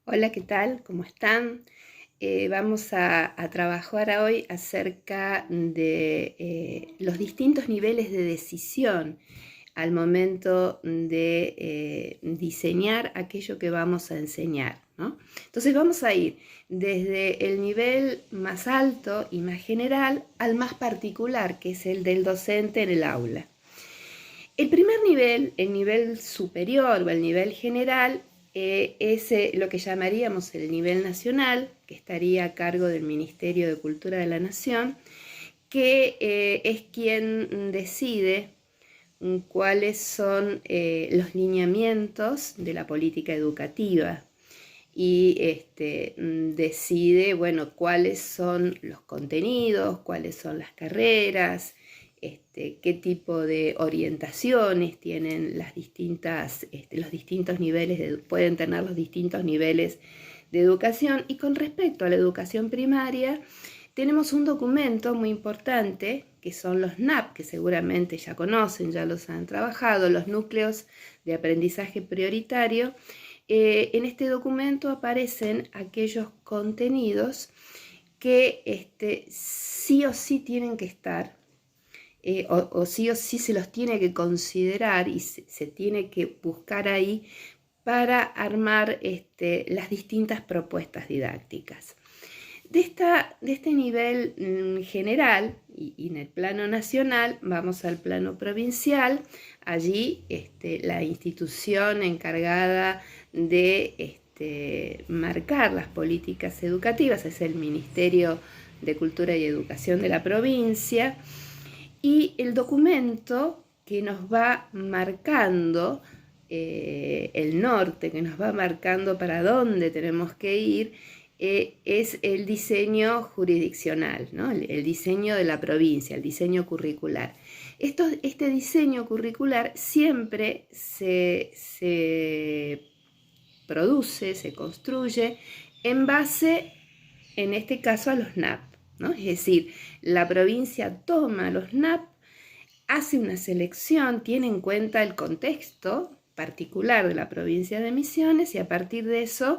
Hola, ¿qué tal? ¿Cómo están? Vamos a trabajar hoy acerca de los distintos niveles de decisión al momento de diseñar aquello que vamos a enseñar, ¿no? Entonces vamos a ir desde el nivel más alto y más general al más particular, que es el del docente en el aula. El primer nivel, el nivel superior o el nivel general, es lo que llamaríamos el nivel nacional, que estaría a cargo del Ministerio de Cultura de la Nación, que es quien decide cuáles son los lineamientos de la política educativa y decide, bueno, cuáles son los contenidos, cuáles son las carreras, qué tipo de orientaciones tienen las distintas, los distintos niveles, pueden tener los distintos niveles de educación. Y con respecto a la educación primaria, tenemos un documento muy importante, que son los NAP, que seguramente ya conocen, ya los han trabajado, los núcleos de aprendizaje prioritario. En este documento aparecen aquellos contenidos que sí o sí tienen que estar, o sí se los tiene que considerar y se tiene que buscar ahí para armar las distintas propuestas didácticas. De este nivel general y en el plano nacional, vamos al plano provincial. Allí la institución encargada de marcar las políticas educativas es el Ministerio de Cultura y Educación de la provincia, y el documento que nos va marcando el norte, que nos va marcando para dónde tenemos que ir, es el diseño jurisdiccional, ¿no? El diseño de la provincia, el diseño curricular. Este diseño curricular siempre se produce, se construye en base, en este caso, a los NAP, ¿no? Es decir, la provincia toma los NAP, hace una selección, tiene en cuenta el contexto particular de la provincia de Misiones y a partir de eso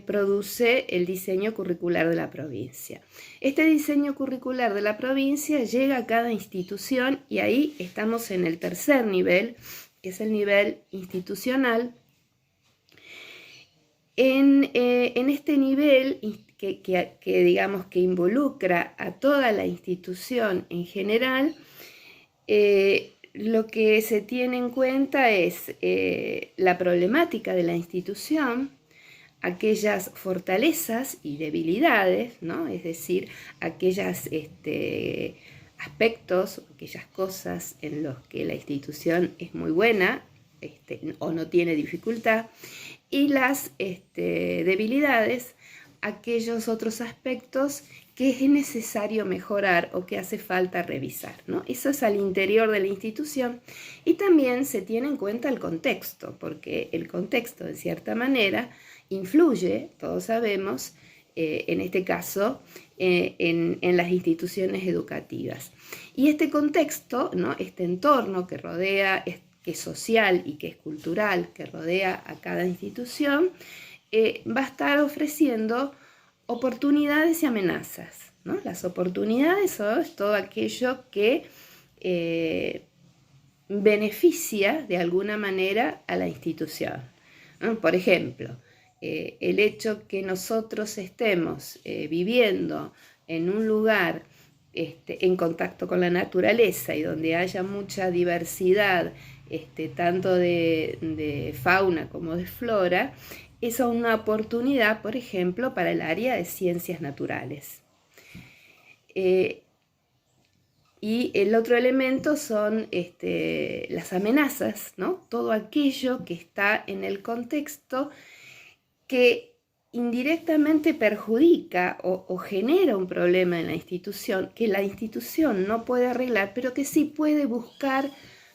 produce el diseño curricular de la provincia. Este diseño curricular de la provincia llega a cada institución y ahí estamos en el tercer nivel, que es el nivel institucional. En este nivel que digamos que involucra a toda la institución en general, lo que se tiene en cuenta es la problemática de la institución, aquellas fortalezas y debilidades, ¿no? Es decir, aquellos aspectos, aquellas cosas en los que la institución es muy buena o no tiene dificultad, y las debilidades, aquellos otros aspectos que es necesario mejorar o que hace falta revisar, ¿no? Eso es al interior de la institución, y también se tiene en cuenta el contexto, porque el contexto, de cierta manera, influye, todos sabemos, en este caso, en las instituciones educativas. Y este contexto, ¿no? Este entorno que rodea, que es social y que es cultural, que rodea a cada institución, va a estar ofreciendo oportunidades y amenazas, ¿no? Las oportunidades son todo aquello que beneficia de alguna manera a la institución, ¿no? Por ejemplo, el hecho que nosotros estemos viviendo en un lugar en contacto con la naturaleza y donde haya mucha diversidad, tanto de fauna como de flora, es una oportunidad, por ejemplo, para el área de ciencias naturales. Y el otro elemento son las amenazas, ¿no? Todo aquello que está en el contexto que indirectamente perjudica o genera un problema en la institución, que la institución no puede arreglar, pero que sí puede buscar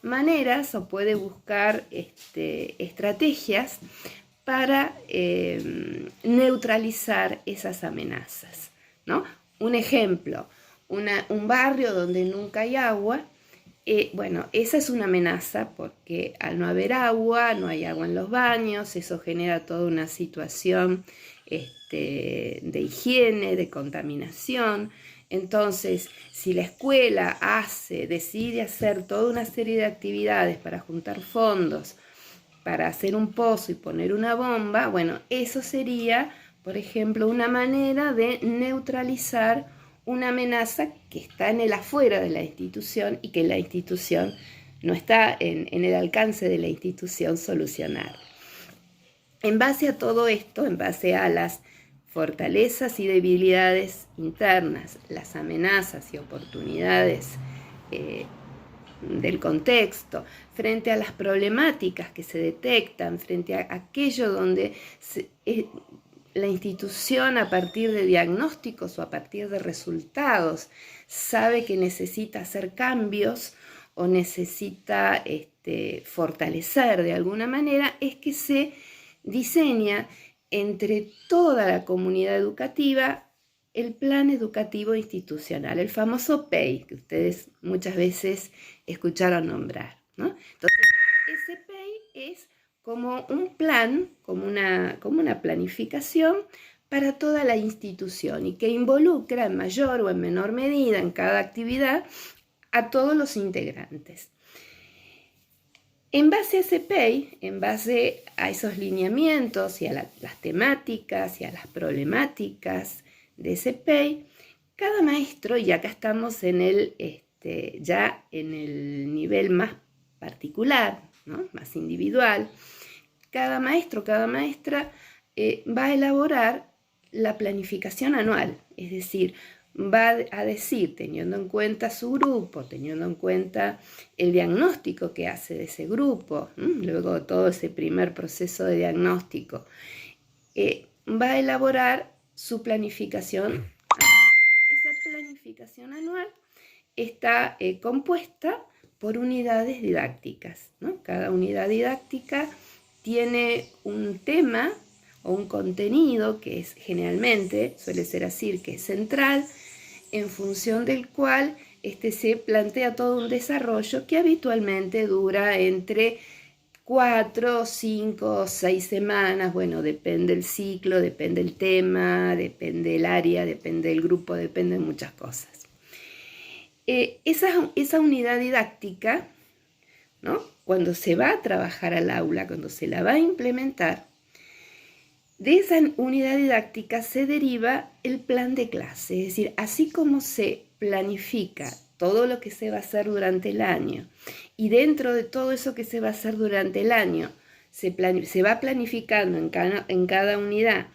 maneras o puede buscar estrategias para neutralizar esas amenazas, ¿no? Un ejemplo, un barrio donde nunca hay agua, Bueno, esa es una amenaza porque al no haber agua, no hay agua en los baños, eso genera toda una situación de higiene, de contaminación. Entonces, si la escuela decide hacer toda una serie de actividades para juntar fondos, para hacer un pozo y poner una bomba, bueno, eso sería, por ejemplo, una manera de neutralizar una amenaza que está en el afuera de la institución y que la institución no está en el alcance de la institución solucionar. En base a todo esto, en base a las fortalezas y debilidades internas, las amenazas y oportunidades del contexto, frente a las problemáticas que se detectan, frente a aquello donde la institución, a partir de diagnósticos o a partir de resultados, sabe que necesita hacer cambios o necesita fortalecer de alguna manera, es que se diseña entre toda la comunidad educativa el plan educativo institucional, el famoso PEI, que ustedes muchas veces escucharon nombrar, ¿no? Entonces, ese PEI es como un plan, como una planificación para toda la institución y que involucra en mayor o en menor medida en cada actividad a todos los integrantes. En base a ese PEI, en base a esos lineamientos y a las temáticas y a las problemáticas de ese PEI, cada maestro, y acá estamos ya en el nivel más particular, ¿no? Más individual, cada maestro, cada maestra va a elaborar la planificación anual, es decir, va a decir, teniendo en cuenta su grupo, teniendo en cuenta el diagnóstico que hace de ese grupo, luego todo ese primer proceso de diagnóstico, va a elaborar su planificación. Esa planificación anual está compuesta por unidades didácticas, ¿no? Cada unidad didáctica tiene un tema o un contenido que es generalmente, suele ser así, que es central, en función del cual se plantea todo un desarrollo que habitualmente dura entre 4, 5, 6 semanas, bueno, depende del ciclo, depende del tema, depende del área, depende del grupo, depende de muchas cosas. Esa unidad didáctica, ¿no? Cuando se va a trabajar al aula, cuando se la va a implementar, de esa unidad didáctica se deriva el plan de clase, es decir, así como se planifica todo lo que se va a hacer durante el año y dentro de todo eso que se va a hacer durante el año se va planificando en cada unidad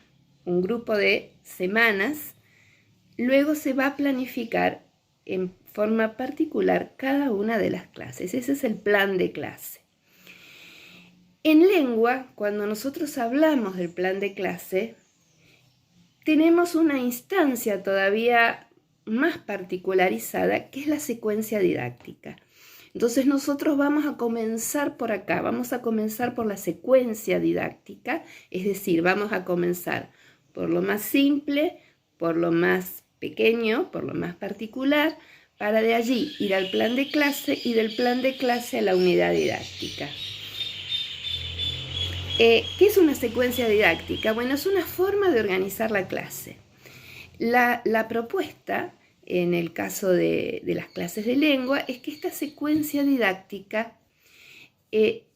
un grupo de semanas, luego se va a planificar en forma particular cada una de las clases. Ese es el plan de clase. En lengua, cuando nosotros hablamos del plan de clase, tenemos una instancia todavía más particularizada, que es la secuencia didáctica. Entonces nosotros vamos a comenzar por acá, vamos a comenzar por la secuencia didáctica, es decir, vamos a comenzar por lo más simple, por lo más pequeño, por lo más particular, para de allí ir al plan de clase y del plan de clase a la unidad didáctica. ¿Qué es una secuencia didáctica? Bueno, es una forma de organizar la clase. La propuesta, en el caso de las clases de lengua, es que esta secuencia didáctica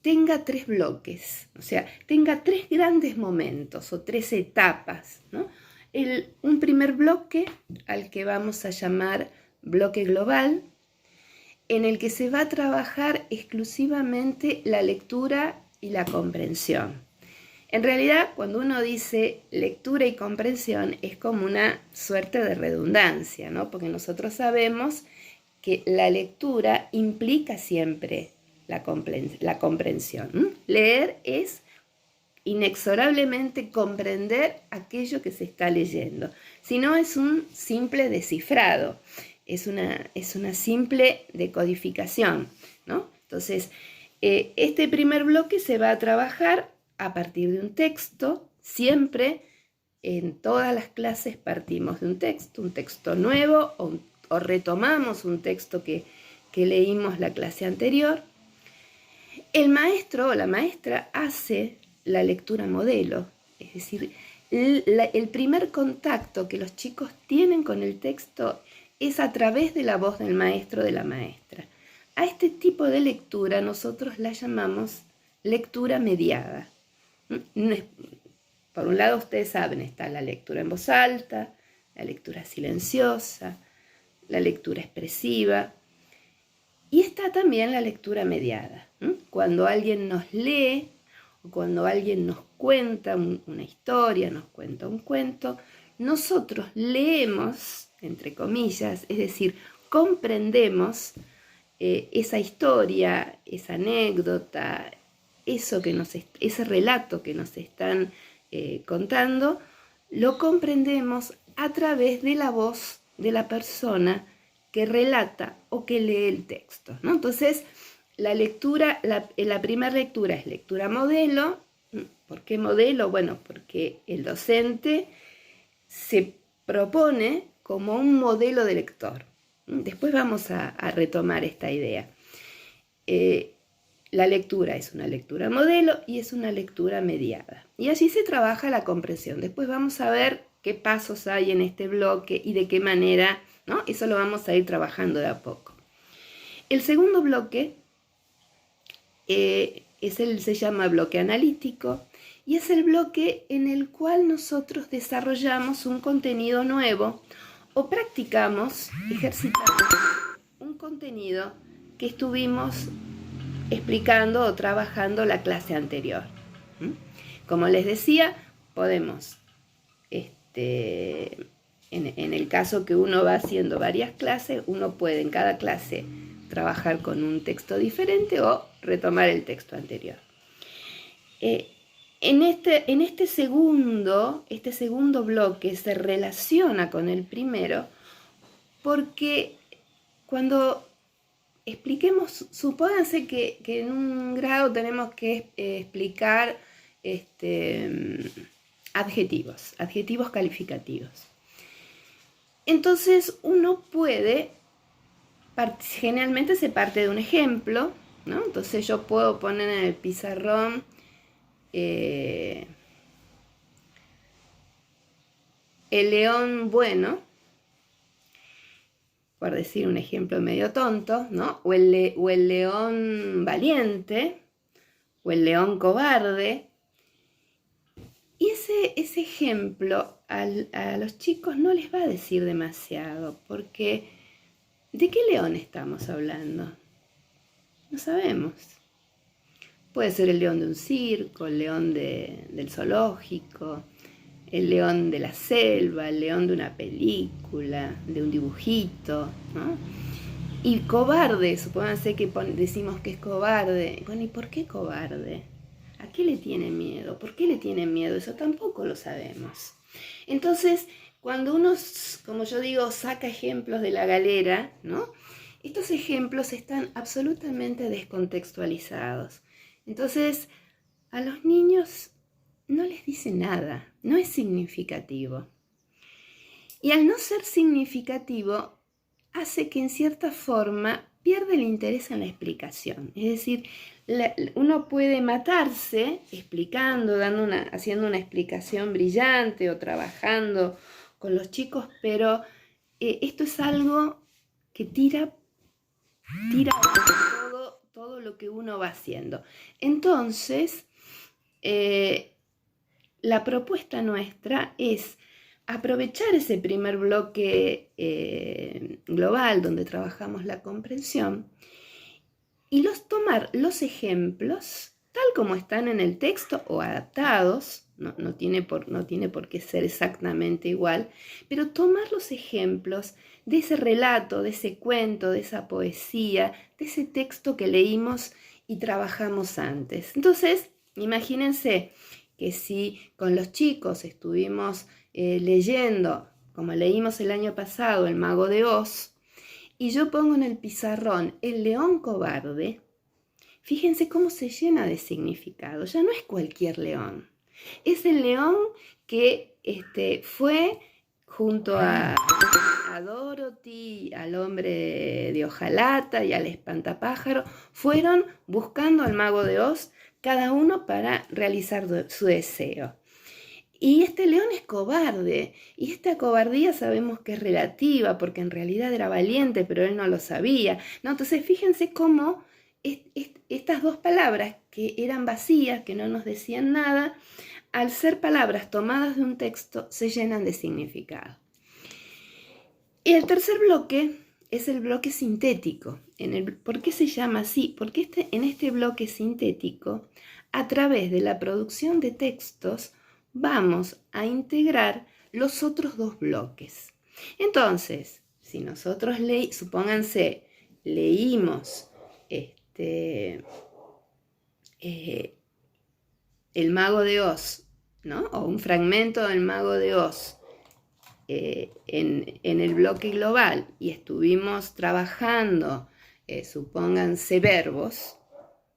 tenga 3 bloques, o sea, tenga 3 grandes momentos o 3 etapas, ¿no? Un primer bloque, al que vamos a llamar bloque global, en el que se va a trabajar exclusivamente la lectura y la comprensión. En realidad, cuando uno dice lectura y comprensión, es como una suerte de redundancia, ¿no? Porque nosotros sabemos que la lectura implica siempre la comprensión. Leer es inexorablemente comprender aquello que se está leyendo. Si no, es un simple descifrado, es una simple decodificación, ¿no? Entonces, este primer bloque se va a trabajar a partir de un texto. Siempre en todas las clases partimos de un texto nuevo o retomamos un texto que que leímos la clase anterior, el maestro o la maestra hace la lectura modelo, es decir, el primer contacto que los chicos tienen con el texto es a través de la voz del maestro o de la maestra. A este tipo de lectura nosotros la llamamos lectura mediada. Por un lado, ustedes saben, está la lectura en voz alta, la lectura silenciosa, la lectura expresiva, y está también la lectura mediada. Cuando alguien nos lee o cuando alguien nos cuenta una historia, nos cuenta un cuento, nosotros leemos, entre comillas, es decir, comprendemos esa historia, esa anécdota, ese relato que nos están contando, lo comprendemos a través de la voz de la persona que relata o que lee el texto, ¿no? Entonces, la primera lectura es lectura modelo. ¿Por qué modelo? Bueno, porque el docente se propone como un modelo de lector. Después vamos a retomar esta idea. La lectura es una lectura modelo y es una lectura mediada. Y allí se trabaja la comprensión. Después vamos a ver qué pasos hay en este bloque y de qué manera, ¿no? Eso lo vamos a ir trabajando de a poco. El segundo bloque se llama bloque analítico y es el bloque en el cual nosotros desarrollamos un contenido nuevo o practicamos, ejercitamos un contenido que estuvimos explicando o trabajando la clase anterior. Como les decía, podemos, en el caso que uno va haciendo varias clases, uno puede en cada clase trabajar con un texto diferente o retomar el texto anterior. Este segundo bloque se relaciona con el primero porque cuando expliquemos, supónganse que en un grado tenemos que explicar adjetivos calificativos. Entonces uno puede, generalmente se parte de un ejemplo, ¿no? Entonces yo puedo poner en el pizarrón el león bueno, por decir un ejemplo medio tonto, ¿no? O el león valiente, o el león cobarde. Y ese ejemplo a los chicos no les va a decir demasiado, porque ¿de qué león estamos hablando? No sabemos. Puede ser el león de un circo, el león del zoológico, el león de la selva, el león de una película, de un dibujito, ¿no? Y cobarde, supónganse que decimos que es cobarde. Bueno, ¿y por qué cobarde? ¿A qué le tiene miedo? ¿Por qué le tiene miedo? Eso tampoco lo sabemos. Entonces, cuando uno, como yo digo, saca ejemplos de la galera, ¿no? Estos ejemplos están absolutamente descontextualizados. Entonces, a los niños no les dice nada, no es significativo. Y al no ser significativo, hace que en cierta forma pierda el interés en la explicación. Es decir, uno puede matarse explicando, haciendo una explicación brillante o trabajando con los chicos, pero esto es algo que tira todo lo que uno va haciendo. Entonces, la propuesta nuestra es aprovechar ese primer bloque global donde trabajamos la comprensión y tomar los ejemplos tal como están en el texto o adaptados, no tiene por qué ser exactamente igual, pero tomar los ejemplos de ese relato, de ese cuento, de esa poesía, de ese texto que leímos y trabajamos antes. Entonces, imagínense que si con los chicos estuvimos leyendo, como leímos el año pasado, El Mago de Oz, y yo pongo en el pizarrón El león cobarde, fíjense cómo se llena de significado. Ya no es cualquier león. Es el león que fue junto a a Dorothy, al hombre de hojalata y al espantapájaro, fueron buscando al mago de Oz, cada uno para realizar su deseo. Y este león es cobarde, y esta cobardía sabemos que es relativa, porque en realidad era valiente, pero él no lo sabía, ¿no? Entonces fíjense cómo estas dos palabras que eran vacías, que no nos decían nada, al ser palabras tomadas de un texto, se llenan de significado. Y el tercer bloque es el bloque sintético. ¿Por qué se llama así? Porque en este bloque sintético, a través de la producción de textos, vamos a integrar los otros dos bloques. Entonces, si nosotros supónganse, leímos El Mago de Oz, ¿no? O un fragmento del Mago de Oz en el bloque global y estuvimos trabajando, supónganse verbos,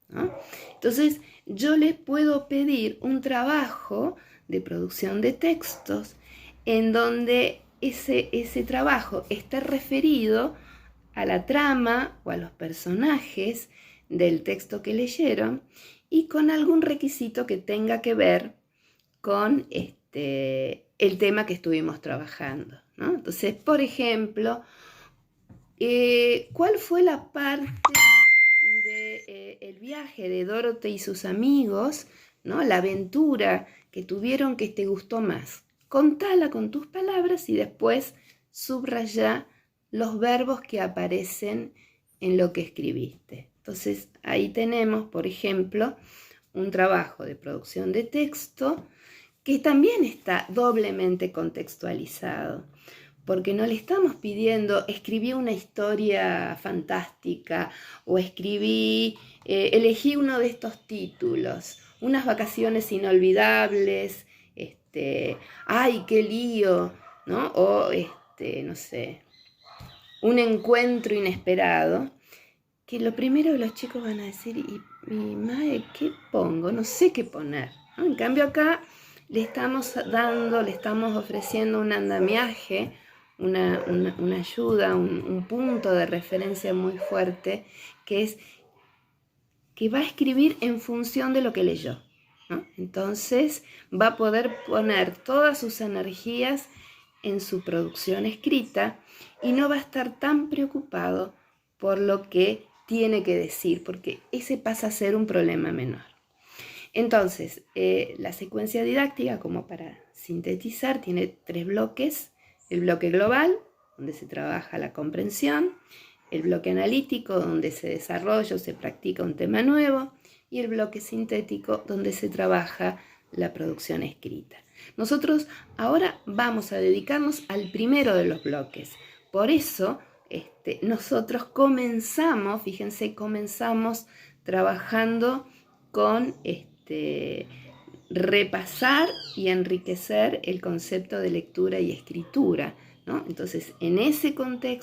¿no? Entonces yo les puedo pedir un trabajo de producción de textos en donde ese trabajo esté referido a la trama o a los personajes del texto que leyeron y con algún requisito que tenga que ver con el tema que estuvimos trabajando, ¿no? Entonces, por ejemplo, ¿cuál fue la parte del viaje de Dorothy y sus amigos, ¿no? La aventura que tuvieron que te gustó más? Contala con tus palabras y después subraya los verbos que aparecen en lo que escribiste. Entonces, ahí tenemos, por ejemplo, un trabajo de producción de texto que también está doblemente contextualizado, porque no le estamos pidiendo, escribí una historia fantástica o elegí uno de estos títulos, unas vacaciones inolvidables, ¡ay, qué lío! ¿No? O, no sé, un encuentro inesperado, que lo primero que los chicos van a decir, y madre, ¿qué pongo? No sé qué poner, ¿no? En cambio acá le estamos ofreciendo un andamiaje, una ayuda, un punto de referencia muy fuerte, que va a escribir en función de lo que leyó, ¿no? Entonces va a poder poner todas sus energías en su producción escrita y no va a estar tan preocupado por lo que tiene que decir, porque ese pasa a ser un problema menor. Entonces, la secuencia didáctica, como para sintetizar, tiene 3 bloques. El bloque global, donde se trabaja la comprensión, el bloque analítico, donde se desarrolla o se practica un tema nuevo, y el bloque sintético, donde se trabaja la producción escrita. Nosotros ahora vamos a dedicarnos al primero de los bloques. Por eso, nosotros comenzamos trabajando con repasar y enriquecer el concepto de lectura y escritura, ¿no? Entonces, en ese contexto